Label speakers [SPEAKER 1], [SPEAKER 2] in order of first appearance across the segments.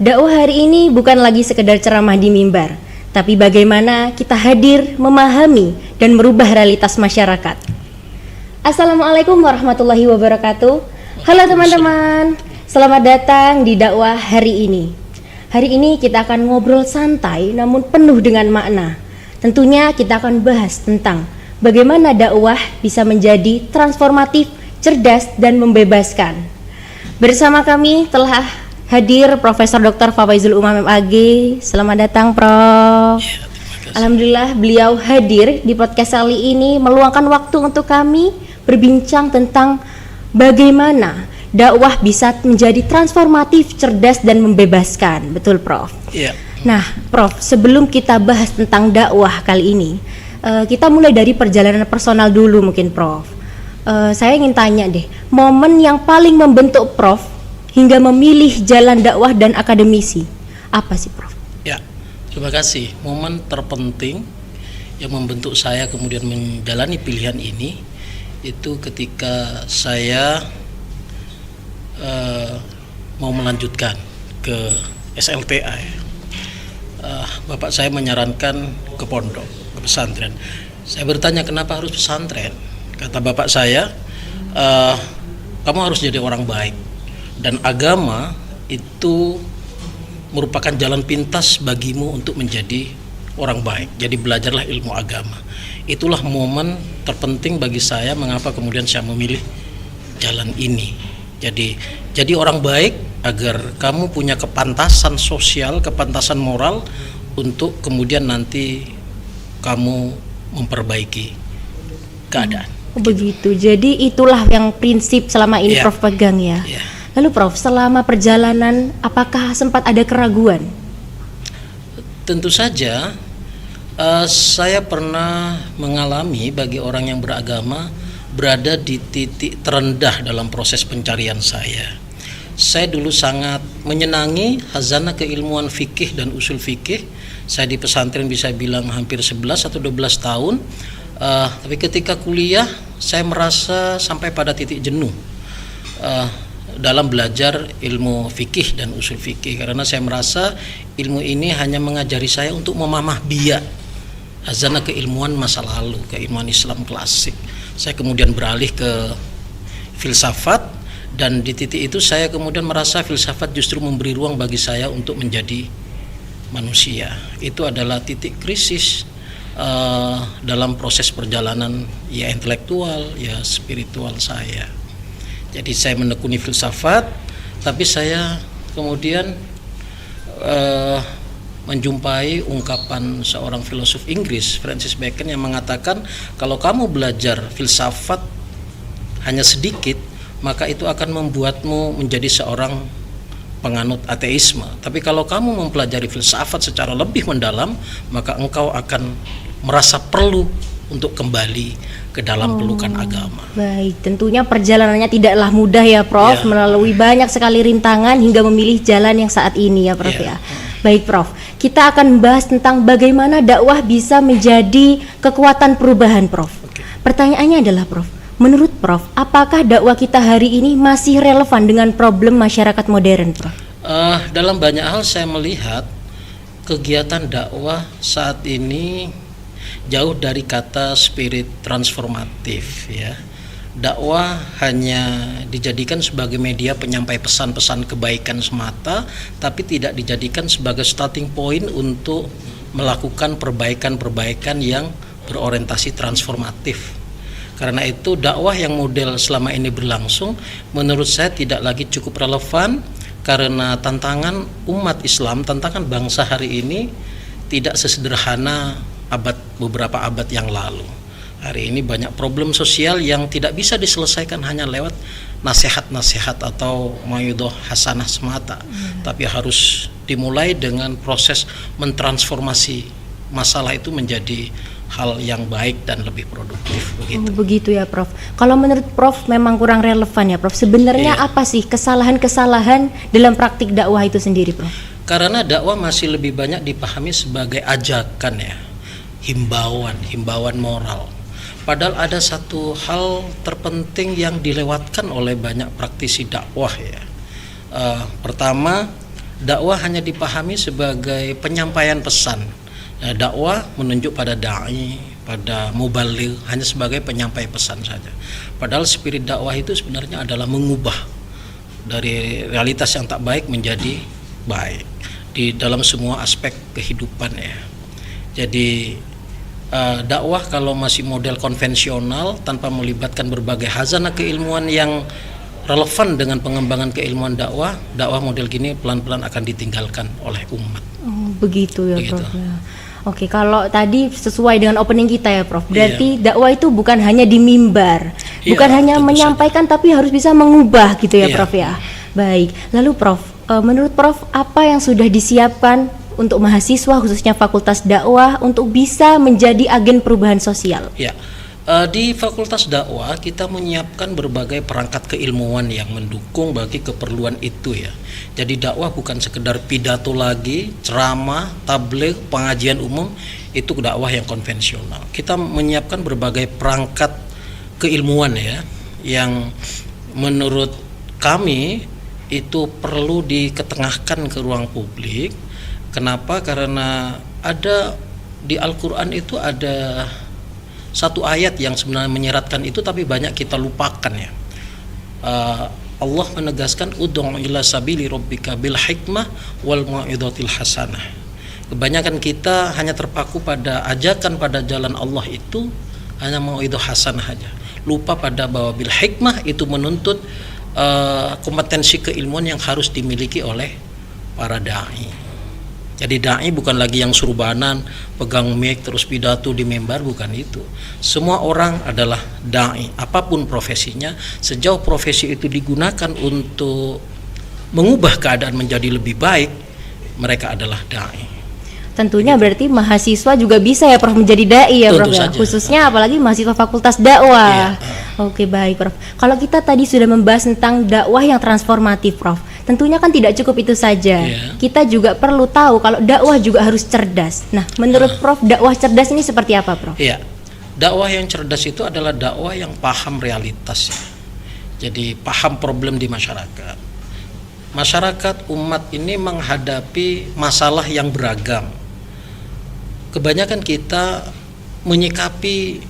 [SPEAKER 1] Dakwah hari ini bukan lagi sekedar ceramah di mimbar, tapi bagaimana kita hadir, memahami, dan merubah realitas masyarakat. Assalamualaikum warahmatullahi wabarakatuh. Halo teman-teman, selamat datang di dakwah hari ini. Hari ini kita akan ngobrol santai namun penuh dengan makna. Tentunya kita akan bahas tentang bagaimana dakwah bisa menjadi transformatif, cerdas, dan membebaskan. Bersama kami telah hadir Profesor Dr. Fawaizul Umam MAG. Selamat datang, Prof. Alhamdulillah beliau hadir di podcast kali ini meluangkan waktu untuk kami berbincang tentang bagaimana dakwah bisa menjadi transformatif, cerdas, dan membebaskan. Betul, Prof?
[SPEAKER 2] Iya.
[SPEAKER 1] Nah, Prof, sebelum kita bahas tentang dakwah kali ini, kita mulai dari perjalanan personal dulu mungkin, Prof. Saya ingin tanya deh, momen yang paling membentuk Prof hingga memilih jalan dakwah dan akademisi, apa sih, Prof?
[SPEAKER 2] Ya, terima kasih. Momen terpenting yang membentuk saya kemudian menjalani pilihan ini itu ketika saya mau melanjutkan ke SLTA. Bapak saya menyarankan ke pondok, ke pesantren. Saya bertanya kenapa harus pesantren? Kata bapak saya, kamu harus jadi orang baik. Dan agama itu merupakan jalan pintas bagimu untuk menjadi orang baik. Jadi belajarlah ilmu agama. Itulah momen terpenting bagi saya mengapa kemudian saya memilih jalan ini. Jadi orang baik agar kamu punya kepantasan sosial, kepantasan moral untuk kemudian nanti kamu memperbaiki keadaan.
[SPEAKER 1] Begitu. Jadi itulah yang prinsip selama ini Prof pegang ya. Lalu Prof, selama perjalanan apakah sempat ada keraguan?
[SPEAKER 2] Tentu saja saya pernah mengalami bagi orang yang beragama berada di titik terendah dalam proses pencarian saya. Saya dulu sangat menyenangi khazanah keilmuan fikih dan usul fikih. Saya di pesantren bisa bilang hampir 11 atau 12 tahun. Tapi ketika kuliah saya merasa sampai pada titik jenuh dalam belajar ilmu fikih dan usul fikih, karena saya merasa ilmu ini hanya mengajari saya untuk memamah biak khazanah keilmuan masa lalu, keilmuan Islam klasik. Saya kemudian beralih ke filsafat, dan di titik itu saya kemudian merasa filsafat justru memberi ruang bagi saya untuk menjadi manusia. Itu adalah titik krisis dalam proses perjalanan ya intelektual, ya spiritual saya. Jadi saya menekuni filsafat, tapi saya kemudian menjumpai ungkapan seorang filosof Inggris, Francis Bacon, yang mengatakan kalau kamu belajar filsafat hanya sedikit, maka itu akan membuatmu menjadi seorang penganut ateisme. Tapi kalau kamu mempelajari filsafat secara lebih mendalam, maka engkau akan merasa perlu untuk kembali ke dalam pelukan agama.
[SPEAKER 1] Baik, tentunya perjalanannya tidaklah mudah ya, Prof, melalui banyak sekali rintangan hingga memilih jalan yang saat ini ya, Prof ya. Baik, Prof, kita akan membahas tentang bagaimana dakwah bisa menjadi kekuatan perubahan, Prof. Pertanyaannya adalah, Prof, menurut Prof, apakah dakwah kita hari ini masih relevan dengan problem masyarakat modern, Prof?
[SPEAKER 2] Dalam banyak hal saya melihat kegiatan dakwah saat ini jauh dari kata spirit transformatif ya. Dakwah hanya dijadikan sebagai media penyampai pesan-pesan kebaikan semata, tapi tidak dijadikan sebagai starting point untuk melakukan perbaikan-perbaikan yang berorientasi transformatif. Karena itu dakwah yang model selama ini berlangsung menurut saya tidak lagi cukup relevan, karena tantangan umat Islam, tantangan bangsa hari ini tidak sesederhana beberapa abad yang lalu. Hari ini banyak problem sosial yang tidak bisa diselesaikan hanya lewat nasihat-nasihat atau mauidhah hasanah semata, tapi harus dimulai dengan proses mentransformasi masalah itu menjadi hal yang baik dan lebih produktif begitu.
[SPEAKER 1] Begitu ya, Prof. Kalau menurut Prof memang kurang relevan ya, Prof. Sebenarnya apa sih kesalahan-kesalahan dalam praktik dakwah itu sendiri, Prof?
[SPEAKER 2] Karena dakwah masih lebih banyak dipahami sebagai ajakan ya, himbauan moral. Padahal ada satu hal terpenting yang dilewatkan oleh banyak praktisi dakwah ya. Pertama dakwah hanya dipahami sebagai penyampaian pesan. Nah, dakwah menunjuk pada dai, pada mubaligh, hanya sebagai penyampai pesan saja. Padahal spirit dakwah itu sebenarnya adalah mengubah dari realitas yang tak baik menjadi baik di dalam semua aspek kehidupan ya. Jadi dakwah kalau masih model konvensional tanpa melibatkan berbagai khazanah keilmuan yang relevan dengan pengembangan keilmuan dakwah model gini pelan-pelan akan ditinggalkan oleh umat.
[SPEAKER 1] Oh, begitu ya,
[SPEAKER 2] Begitu.
[SPEAKER 1] Prof. Ya. Oke, kalau tadi sesuai dengan opening kita ya, Prof. Berarti dakwah itu bukan hanya di mimbar, bukan hanya menyampaikan, tapi harus bisa mengubah gitu ya, Prof ya. Baik. Lalu Prof, menurut Prof apa yang sudah disiapkan untuk mahasiswa khususnya Fakultas Dakwah untuk bisa menjadi agen perubahan sosial?
[SPEAKER 2] Ya. Di Fakultas Dakwah kita menyiapkan berbagai perangkat keilmuan yang mendukung bagi keperluan itu ya. Jadi dakwah bukan sekedar pidato lagi, ceramah, tabligh, pengajian umum, itu dakwah yang konvensional. Kita menyiapkan berbagai perangkat keilmuan ya, yang menurut kami itu perlu diketengahkan ke ruang publik. Kenapa? Karena ada di Al-Quran itu ada satu ayat yang sebenarnya menyeratkan itu, tapi banyak kita lupakan ya. Allah menegaskan ud'u ila sabili rabbika bil hikmah wal mau'izatil hasanah. Kebanyakan kita hanya terpaku pada ajakan pada jalan Allah itu hanya mau'izah hasanah aja. Lupa pada bahwa bil hikmah itu menuntut kompetensi keilmuan yang harus dimiliki oleh para dai. Jadi dai bukan lagi yang surbanan, pegang mic terus pidato di mimbar, bukan itu. Semua orang adalah dai, apapun profesinya, sejauh profesi itu digunakan untuk mengubah keadaan menjadi lebih baik, mereka adalah dai.
[SPEAKER 1] Tentunya berarti mahasiswa juga bisa ya, Prof, menjadi dai ya, Prof ya? Khususnya apalagi mahasiswa Fakultas Dakwah. Oke, baik, Prof. Kalau kita tadi sudah membahas tentang dakwah yang transformatif, Prof, tentunya kan tidak cukup itu saja. Kita juga perlu tahu kalau dakwah juga harus cerdas. Nah, menurut Prof, dakwah cerdas ini seperti apa, Prof?
[SPEAKER 2] Iya, dakwah yang cerdas itu adalah dakwah yang paham realitas ya. Jadi paham problem di masyarakat. Masyarakat umat ini menghadapi masalah yang beragam. Kebanyakan kita menyikapi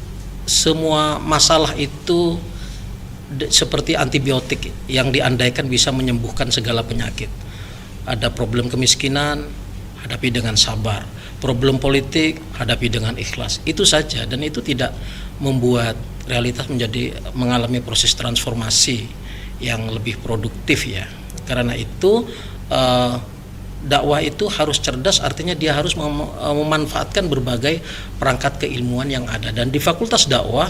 [SPEAKER 2] semua masalah itu seperti antibiotik yang diandaikan bisa menyembuhkan segala penyakit. Ada problem kemiskinan, hadapi dengan sabar. Problem politik, hadapi dengan ikhlas. Itu saja, dan itu tidak membuat realitas mengalami proses transformasi yang lebih produktif ya. Karena itu dakwah itu harus cerdas, artinya dia harus memanfaatkan berbagai perangkat keilmuan yang ada. Dan di Fakultas Dakwah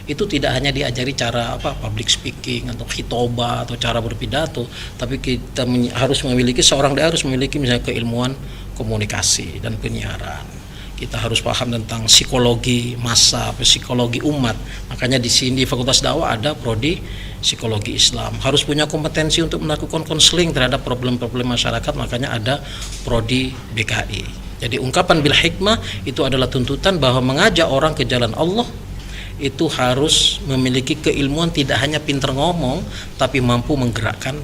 [SPEAKER 2] itu tidak hanya diajari cara public speaking atau khitobah atau cara berpidato, tapi kita harus memiliki, seorang dai harus memiliki misalnya keilmuan komunikasi dan penyiaran. Kita harus paham tentang psikologi massa, psikologi umat. Makanya di sini di Fakultas Dakwah ada prodi psikologi Islam. Harus punya kompetensi untuk melakukan konseling terhadap problem-problem masyarakat, makanya ada prodi BKI. Jadi ungkapan bil hikmah itu adalah tuntutan bahwa mengajak orang ke jalan Allah itu harus memiliki keilmuan, tidak hanya pinter ngomong, tapi mampu menggerakkan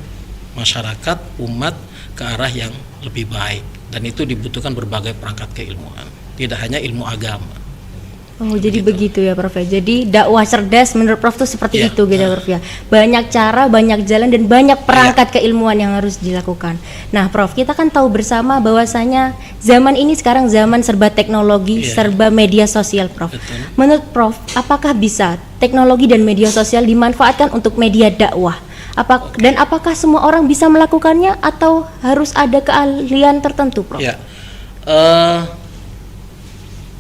[SPEAKER 2] masyarakat, umat ke arah yang lebih baik. Dan itu dibutuhkan berbagai perangkat keilmuan, tidak hanya ilmu agama.
[SPEAKER 1] Oh, jadi begitu ya, Prof. Jadi dakwah cerdas menurut Prof itu seperti itu gitu, Prof ya. Banyak cara, banyak jalan, dan banyak perangkat keilmuan yang harus dilakukan. Nah, Prof, kita kan tahu bersama bahwasanya zaman ini sekarang zaman serba teknologi, serba media sosial, Prof.
[SPEAKER 2] Betul.
[SPEAKER 1] Menurut Prof, apakah bisa teknologi dan media sosial dimanfaatkan untuk media dakwah? Dan apakah semua orang bisa melakukannya atau harus ada keahlian tertentu, Prof?
[SPEAKER 2] Ya.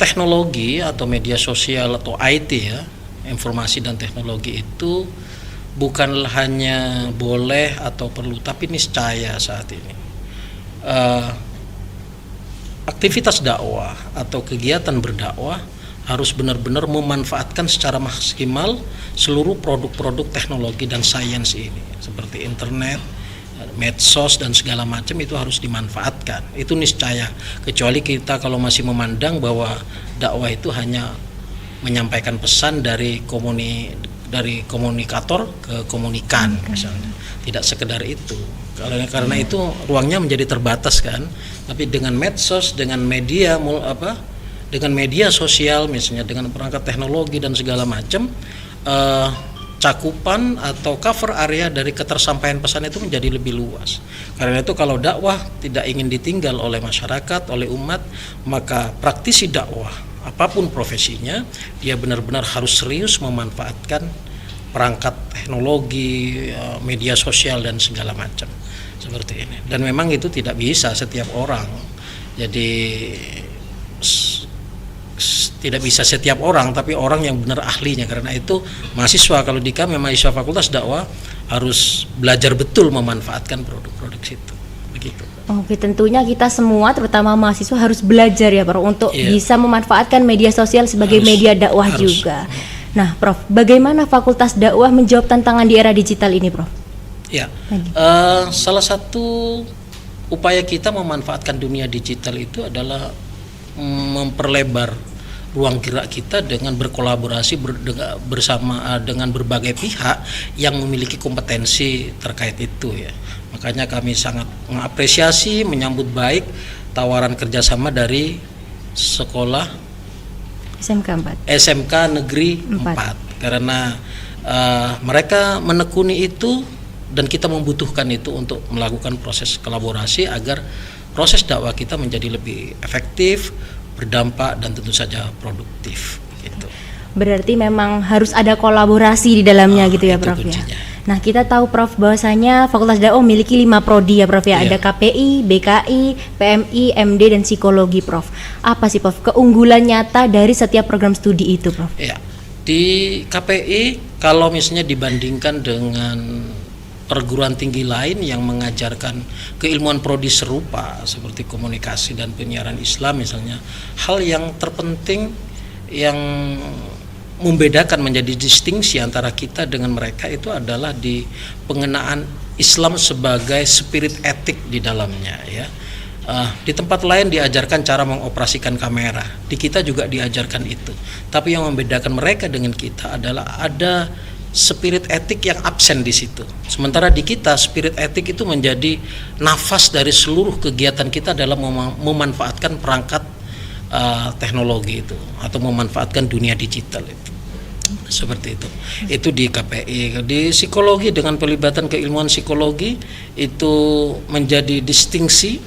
[SPEAKER 2] Teknologi atau media sosial atau IT ya, informasi dan teknologi itu bukan hanya boleh atau perlu, tapi niscaya saat ini aktivitas dakwah atau kegiatan berdakwah harus benar-benar memanfaatkan secara maksimal seluruh produk-produk teknologi dan sains ini, seperti internet, medsos dan segala macam, itu harus dimanfaatkan. Itu niscaya. Kecuali kita kalau masih memandang bahwa dakwah itu hanya menyampaikan pesan dari komunikator ke komunikan misalnya. Tidak sekedar itu. Karena itu ruangnya menjadi terbatas kan. Tapi dengan medsos, dengan media dengan media sosial misalnya, dengan perangkat teknologi dan segala macam, cakupan atau cover area dari ketersampaian pesan itu menjadi lebih luas. Karena itu kalau dakwah tidak ingin ditinggal oleh masyarakat, oleh umat, maka praktisi dakwah apapun profesinya, dia benar-benar harus serius memanfaatkan perangkat teknologi, media sosial dan segala macam seperti ini. Dan memang itu tidak bisa setiap orang. Jadi tidak bisa setiap orang, tapi orang yang benar ahlinya. Karena itu mahasiswa, kalau di kami mahasiswa Fakultas Dakwah harus belajar betul memanfaatkan produk-produk situ. Begitu.
[SPEAKER 1] Oke, tentunya kita semua terutama mahasiswa harus belajar ya Prof untuk bisa memanfaatkan media sosial sebagai media dakwah juga. Nah, Prof, bagaimana Fakultas Dakwah menjawab tantangan di era digital ini, Prof?
[SPEAKER 2] Ya, salah satu upaya kita memanfaatkan dunia digital itu adalah memperlebar ruang gerak kita dengan berkolaborasi bersama dengan berbagai pihak yang memiliki kompetensi terkait itu ya. Makanya kami sangat mengapresiasi, menyambut baik tawaran kerjasama dari sekolah SMK Negeri 4 karena mereka menekuni itu dan kita membutuhkan itu untuk melakukan proses kolaborasi agar proses dakwah kita menjadi lebih efektif, berdampak dan tentu saja produktif gitu.
[SPEAKER 1] Berarti memang harus ada kolaborasi di dalamnya gitu ya Prof ya. Nah, kita tahu Prof bahwasanya Fakultas Dakwah memiliki 5 prodi ya Prof ya. Ada KPI, BKI, PMI, MD dan psikologi Prof. Apa sih Prof keunggulan nyata dari setiap program studi itu Prof?
[SPEAKER 2] Ya. Di KPI kalau misalnya dibandingkan dengan perguruan tinggi lain yang mengajarkan keilmuan prodi serupa seperti komunikasi dan penyiaran Islam misalnya, hal yang terpenting yang membedakan menjadi distingsi antara kita dengan mereka itu adalah di pengenaan Islam sebagai spirit etik di dalamnya ya. Di tempat lain diajarkan cara mengoperasikan kamera, di kita juga diajarkan itu. Tapi yang membedakan mereka dengan kita adalah ada spirit etik yang absen di situ. Sementara di kita spirit etik itu menjadi nafas dari seluruh kegiatan kita dalam memanfaatkan perangkat teknologi itu atau memanfaatkan dunia digital itu. Seperti itu. Itu di KPI. Di psikologi dengan pelibatan keilmuan psikologi itu menjadi distingsi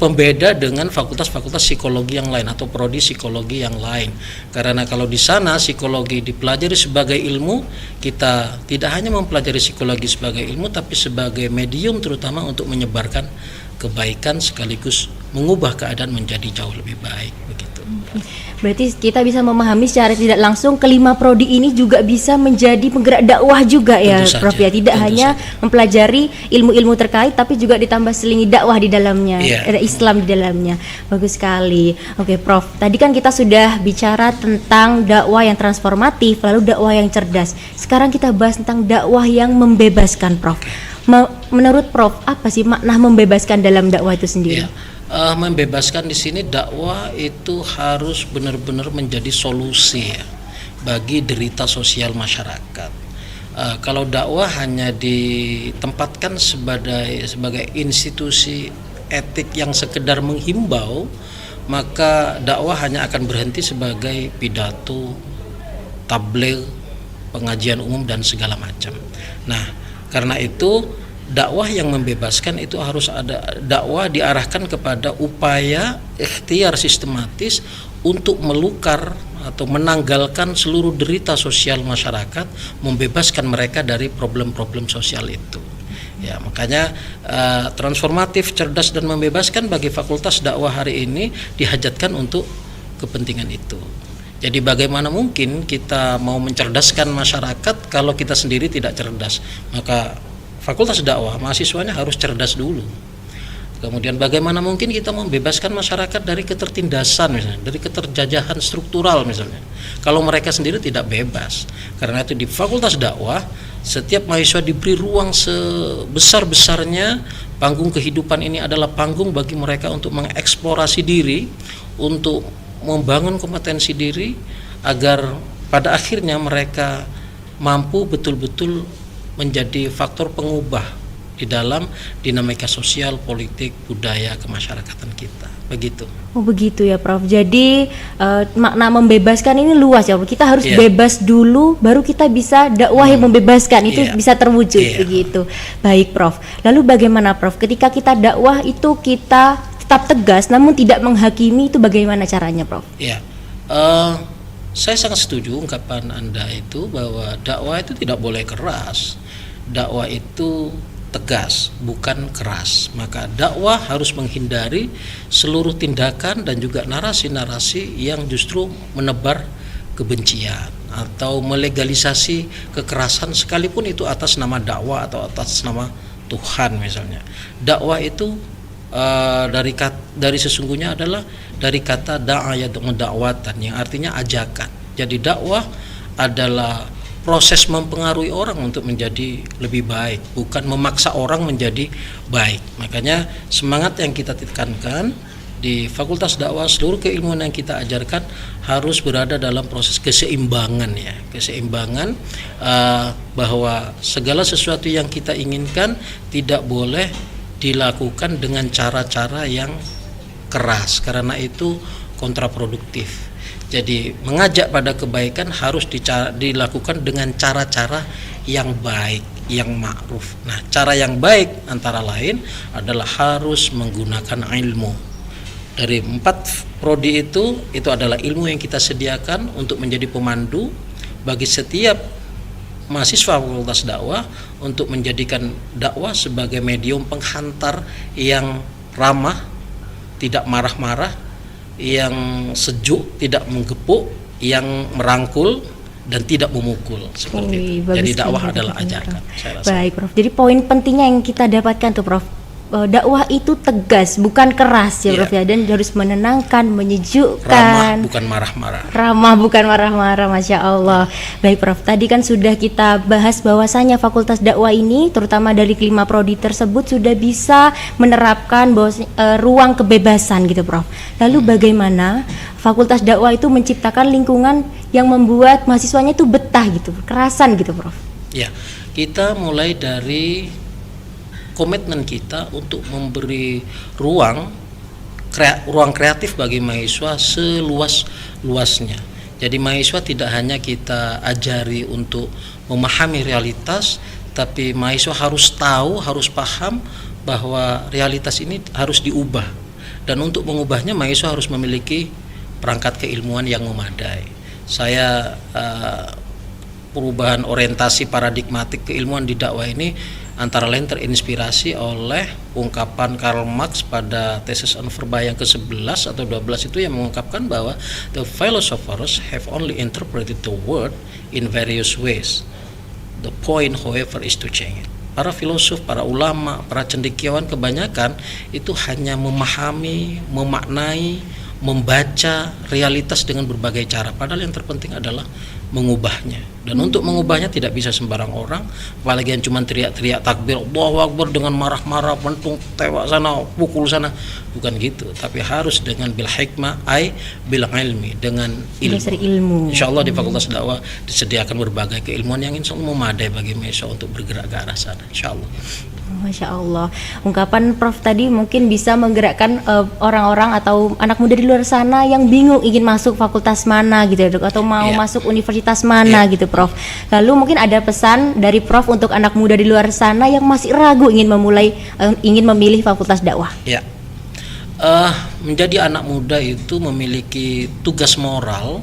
[SPEAKER 2] pembeda dengan fakultas-fakultas psikologi yang lain atau prodi psikologi yang lain. Karena kalau di sana psikologi dipelajari sebagai ilmu, kita tidak hanya mempelajari psikologi sebagai ilmu tapi sebagai medium terutama untuk menyebarkan kebaikan sekaligus mengubah keadaan menjadi jauh lebih baik begitu.
[SPEAKER 1] Berarti kita bisa memahami secara tidak langsung kelima prodi ini juga bisa menjadi penggerak dakwah juga ya Prof ya. Tidak hanya mempelajari ilmu-ilmu terkait tapi juga ditambah selingi dakwah di dalamnya, ada Islam di dalamnya. Bagus sekali. Oke Prof, tadi kan kita sudah bicara tentang dakwah yang transformatif lalu dakwah yang cerdas. Sekarang kita bahas tentang dakwah yang membebaskan Prof. Menurut Prof, apa sih makna membebaskan dalam dakwah itu sendiri?
[SPEAKER 2] Membebaskan di sini dakwah itu harus benar-benar menjadi solusi ya, bagi derita sosial masyarakat. Kalau dakwah hanya ditempatkan sebagai institusi etik yang sekedar menghimbau, maka dakwah hanya akan berhenti sebagai pidato, tabligh, pengajian umum dan segala macam. Nah, karena itu dakwah yang membebaskan itu harus ada dakwah diarahkan kepada upaya ikhtiar sistematis untuk melukar atau menanggalkan seluruh derita sosial masyarakat, membebaskan mereka dari problem-problem sosial itu. Ya, makanya transformatif, cerdas dan membebaskan bagi Fakultas Dakwah hari ini dihajatkan untuk kepentingan itu. Jadi bagaimana mungkin kita mau mencerdaskan masyarakat kalau kita sendiri tidak cerdas? Maka Fakultas Dakwah mahasiswanya harus cerdas dulu. Kemudian bagaimana mungkin kita membebaskan masyarakat dari ketertindasan misalnya, dari keterjajahan struktural misalnya, kalau mereka sendiri tidak bebas. Karena itu di Fakultas Dakwah setiap mahasiswa diberi ruang sebesar-besarnya. Panggung kehidupan ini adalah panggung bagi mereka untuk mengeksplorasi diri, untuk membangun kompetensi diri agar pada akhirnya mereka mampu betul-betul menjadi faktor pengubah di dalam dinamika sosial, politik, budaya kemasyarakatan kita. Begitu.
[SPEAKER 1] Oh begitu ya Prof. Jadi makna membebaskan ini luas ya Prof. Kita harus
[SPEAKER 2] Iya.
[SPEAKER 1] bebas dulu, baru kita bisa dakwah yang membebaskan itu
[SPEAKER 2] Iya.
[SPEAKER 1] bisa terwujud
[SPEAKER 2] Iya.
[SPEAKER 1] begitu. Baik Prof. Lalu bagaimana Prof? Ketika kita dakwah itu kita tetap tegas, namun tidak menghakimi, itu bagaimana caranya Prof?
[SPEAKER 2] Ya, saya sangat setuju ungkapan Anda itu bahwa dakwah itu tidak boleh keras. Dakwah itu tegas, bukan keras. Maka dakwah harus menghindari seluruh tindakan dan juga narasi-narasi yang justru menebar kebencian atau melegalisasi kekerasan sekalipun itu atas nama dakwah atau atas nama Tuhan misalnya. Dakwah itu dari sesungguhnya adalah dari kata da'a yad'u da'watan yang artinya ajakan. Jadi dakwah adalah proses mempengaruhi orang untuk menjadi lebih baik, bukan memaksa orang menjadi baik. Makanya semangat yang kita tekankan di Fakultas Dakwah, seluruh keilmuan yang kita ajarkan harus berada dalam proses keseimbangan ya, keseimbangan bahwa segala sesuatu yang kita inginkan tidak boleh dilakukan dengan cara-cara yang keras, karena itu kontraproduktif. Jadi mengajak pada kebaikan harus dilakukan dengan cara-cara yang baik, yang ma'ruf. Nah, cara yang baik antara lain adalah harus menggunakan ilmu. Dari 4 prodi itu adalah ilmu yang kita sediakan untuk menjadi pemandu bagi setiap mahasiswa Fakultas Dakwah untuk menjadikan dakwah sebagai medium penghantar yang ramah, tidak marah-marah, yang sejuk, tidak menggepuk, yang merangkul dan tidak memukul seperti itu. Jadi dakwah adalah ajakan. Saya rasa.
[SPEAKER 1] Baik Prof. Jadi poin pentingnya yang kita dapatkan tuh Prof, dakwah itu tegas, bukan keras ya Prof ya, dan harus menenangkan, menyejukkan.
[SPEAKER 2] Ramah bukan marah-marah.
[SPEAKER 1] Ramah bukan marah-marah, Masya Allah. Baik Prof, tadi kan sudah kita bahas bahwasanya Fakultas Dakwah ini, terutama dari kelima prodi tersebut sudah bisa menerapkan ruang kebebasan gitu Prof. Lalu bagaimana Fakultas Dakwah itu menciptakan lingkungan yang membuat mahasiswanya itu betah gitu, kerasan gitu Prof?
[SPEAKER 2] Ya, kita mulai dari komitmen kita untuk memberi ruang kreatif bagi mahasiswa seluas-luasnya. Jadi mahasiswa tidak hanya kita ajari untuk memahami realitas, tapi mahasiswa harus tahu, harus paham bahwa realitas ini harus diubah. Dan untuk mengubahnya mahasiswa harus memiliki perangkat keilmuan yang memadai. Saya perubahan orientasi paradigmatik keilmuan di dakwah ini antara lain terinspirasi oleh ungkapan Karl Marx pada tesis on verba yang ke-11 atau 12 itu yang mengungkapkan bahwa the philosophers have only interpreted the word in various ways. The point however is to change it. Para filosof, para ulama, para cendekiawan kebanyakan itu hanya memahami, memaknai, membaca realitas dengan berbagai cara, padahal yang terpenting adalah mengubahnya. Dan untuk mengubahnya tidak bisa sembarang orang, apalagi yang cuma teriak-teriak takbir Allahu Akbar dengan marah-marah, pentung tewak sana, pukul sana, bukan gitu. Tapi harus dengan bil hikmah, bil ilmi, dengan ilmu. Insyaallah di Fakultas Dakwah disediakan berbagai keilmuan yang insyaallah memadai bagi mahasiswa untuk bergerak ke arah sana, insyaallah.
[SPEAKER 1] Masya Allah, ungkapan Prof tadi mungkin bisa menggerakkan orang-orang atau anak muda di luar sana yang bingung ingin masuk fakultas mana gitu ya Dok, atau mau masuk universitas mana gitu Prof. Lalu mungkin ada pesan dari Prof untuk anak muda di luar sana yang masih ragu ingin memilih fakultas dakwah.
[SPEAKER 2] Ya, menjadi anak muda itu memiliki tugas moral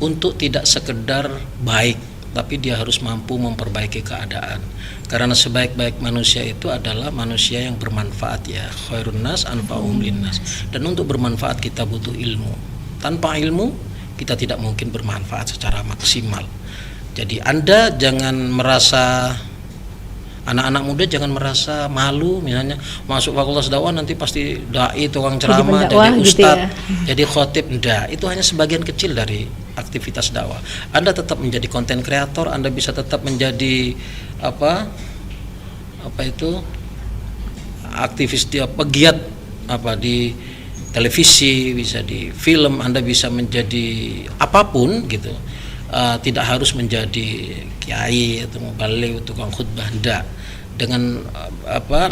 [SPEAKER 2] untuk tidak sekedar baik, tapi dia harus mampu memperbaiki keadaan. Karena sebaik-baik manusia itu adalah manusia yang bermanfaat ya, khairun nas anfa'uhum linnas. Dan untuk bermanfaat kita butuh ilmu. Tanpa ilmu kita tidak mungkin bermanfaat secara maksimal. Jadi Anda jangan merasa, anak-anak muda jangan merasa malu misalnya masuk fakultas dakwah nanti pasti dai, tukang ceramah, jadi ustadz, gitu ya? Jadi khotib. Enggak, itu hanya sebagian kecil dari aktivitas dakwah. Anda tetap menjadi konten kreator, Anda bisa tetap menjadi aktivis pegiat di televisi, bisa di film, Anda bisa menjadi apapun gitu. tidak harus menjadi kiai atau mubaligh, tukang khutbah, enggak. Dengan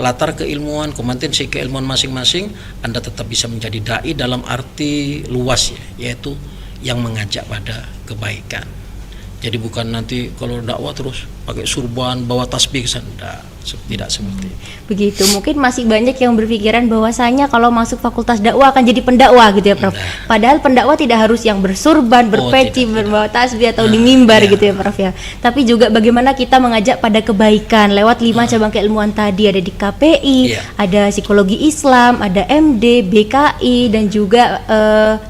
[SPEAKER 2] latar keilmuan, kompetensi keilmuan masing-masing, Anda tetap bisa menjadi dai dalam arti luas ya, yaitu yang mengajak pada kebaikan. Jadi bukan nanti kalau dakwah terus pakai surban, bawa tasbih ke sana, tidak seperti itu.
[SPEAKER 1] Begitu, mungkin masih banyak yang berpikiran bahwasanya kalau masuk fakultas dakwah akan jadi pendakwah gitu ya Prof. Padahal pendakwah tidak harus yang bersurban, berpeci, berbawa tasbih atau di mimbar gitu ya Prof ya. Tapi juga bagaimana kita mengajak pada kebaikan lewat 5 cabang keilmuan tadi, ada di KPI, ada psikologi Islam, ada MD, BKI dan juga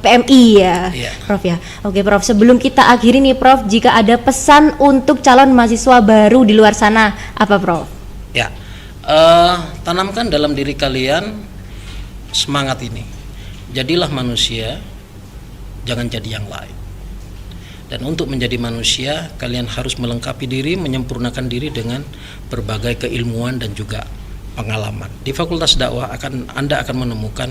[SPEAKER 1] PMI ya Prof ya. Oke Prof, sebelum kita akhiri nih Prof, jika ada pesan untuk calon mahasiswa baru di luar sana, apa Prof?
[SPEAKER 2] Ya, tanamkan dalam diri kalian semangat ini. Jadilah manusia, jangan jadi yang lain. Dan untuk menjadi manusia, kalian harus melengkapi diri, menyempurnakan diri dengan berbagai keilmuan dan juga pengalaman. Di Fakultas Dakwah Anda akan menemukan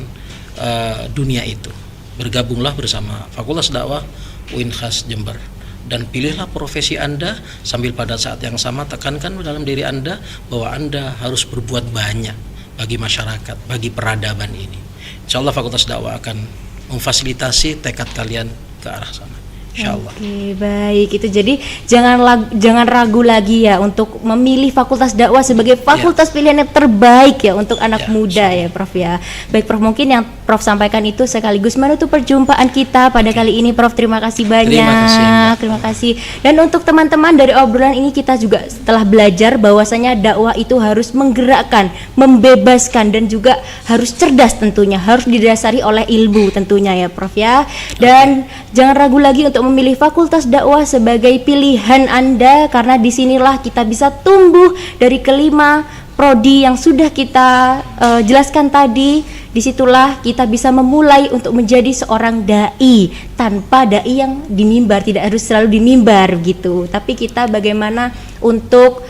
[SPEAKER 2] dunia itu. Bergabunglah bersama Fakultas Dakwah UIN-Khas Jember. Dan pilihlah profesi Anda, sambil pada saat yang sama tekankan dalam diri Anda bahwa Anda harus berbuat banyak bagi masyarakat, bagi peradaban ini. Insya Allah Fakultas Dakwah akan memfasilitasi tekad kalian ke arah sana. Insyaallah.
[SPEAKER 1] Oke, baik. Itu jadi jangan ragu lagi ya untuk memilih Fakultas Dakwah sebagai fakultas pilihan yang terbaik ya untuk anak muda ya Prof ya. Baik Prof, mungkin yang Prof sampaikan itu sekaligus menutup perjumpaan kita pada kali ini Prof. Terima kasih banyak. Terima kasih. Dan untuk teman-teman, dari obrolan ini kita juga setelah belajar bahwasanya dakwah itu harus menggerakkan, membebaskan dan juga harus cerdas tentunya, harus didasari oleh ilmu tentunya ya Prof ya. Dan jangan ragu lagi untuk memilih Fakultas Dakwah sebagai pilihan Anda, karena disinilah kita bisa tumbuh dari kelima prodi yang sudah kita jelaskan tadi. Disitulah kita bisa memulai untuk menjadi seorang dai, tanpa dai yang di mimbar, tidak harus selalu di mimbar gitu, tapi kita bagaimana untuk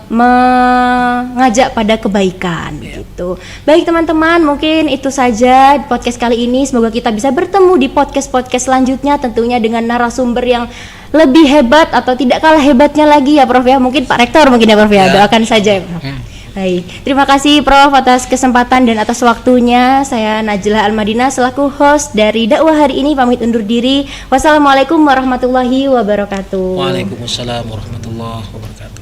[SPEAKER 1] mengajak pada kebaikan gitu. Baik teman-teman, mungkin itu saja podcast kali ini. Semoga kita bisa bertemu di podcast-podcast selanjutnya, tentunya dengan narasumber yang lebih hebat atau tidak kalah hebatnya lagi ya Prof ya. Mungkin Pak Rektor mungkin ya Prof ya. Doakan saja ya Prof. Baik, terima kasih Prof atas kesempatan dan atas waktunya. Saya Najlah Al-Madinah selaku host dari dakwah hari ini pamit undur diri. Wassalamualaikum warahmatullahi wabarakatuh.
[SPEAKER 2] Waalaikumsalam warahmatullahi wabarakatuh.